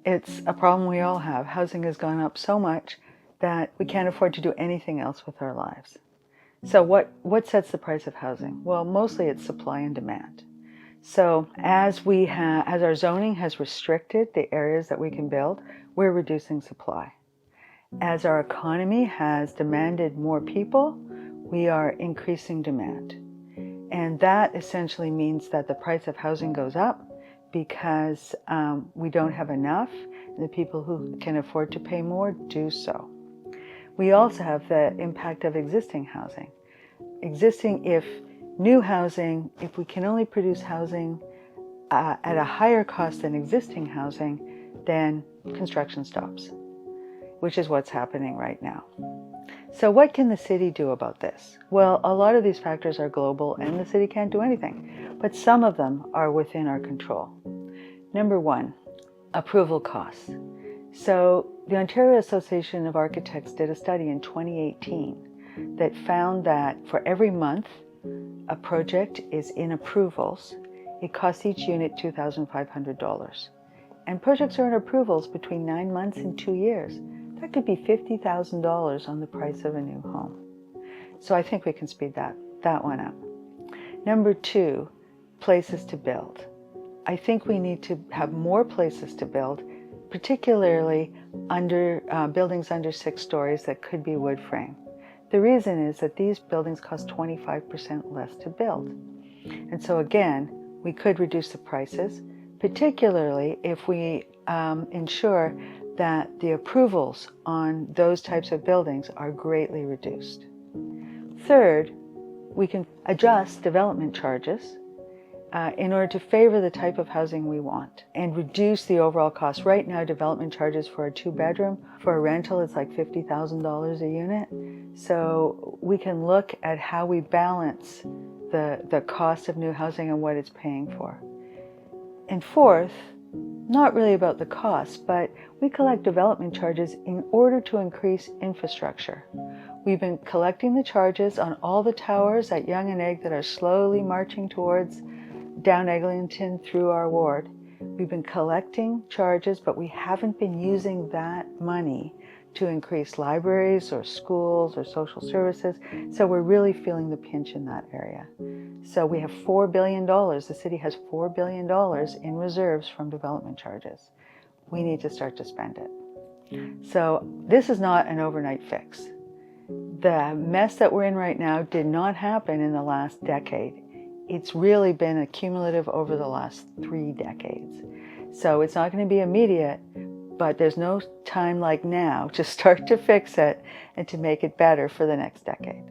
It's a problem we all have. Housing has gone up so much that we can't afford to do anything else with our lives. So what sets the price of housing? Well, mostly it's supply and demand. So as our zoning has restricted the areas that we can build, we're reducing supply. As our economy has demanded more people, we are increasing demand. And that essentially means that the price of housing goes up because we don't have enough, and the people who can afford to pay more do so. We also have the impact of existing housing. If we can only produce housing at a higher cost than existing housing, then construction stops, which is what's happening right now. So what can the city do about this? Well, a lot of these factors are global and the city can't do anything, but some of them are within our control. Number one, approval costs. So the Ontario Association of Architects did a study in 2018 that found that for every month a project is in approvals, it costs each unit $2,500. And projects are in approvals between 9 months and 2 years. That could be $50,000 on the price of a new home. So I think we can speed that one up. Number two, places to build. I think we need to have more places to build, particularly under buildings under 6 stories that could be wood frame. The reason is that these buildings cost 25% less to build. And so again, we could reduce the prices, particularly if we ensure that the approvals on those types of buildings are greatly reduced. Third, we can adjust development charges in order to favor the type of housing we want and reduce the overall cost. Right now, development charges for a 2-bedroom, for a rental, it's like $50,000 a unit. So we can look at how we balance the cost of new housing and what it's paying for. And fourth, not really about the cost, but we collect development charges in order to increase infrastructure. We've been collecting the charges on all the towers at Yonge and Egg that are slowly marching towards down Eglinton through our ward. We've been collecting charges, but we haven't been using that money to increase libraries or schools or social services. So we're really feeling the pinch in that area. So we have $4 billion. The city has $4 billion in reserves from development charges. We need to start to spend it. So this is not an overnight fix. The mess that we're in right now did not happen in the last decade. It's really been accumulative over the last 3 decades. So it's not going to be immediate, but there's no time like now to start to fix it and to make it better for the next decade.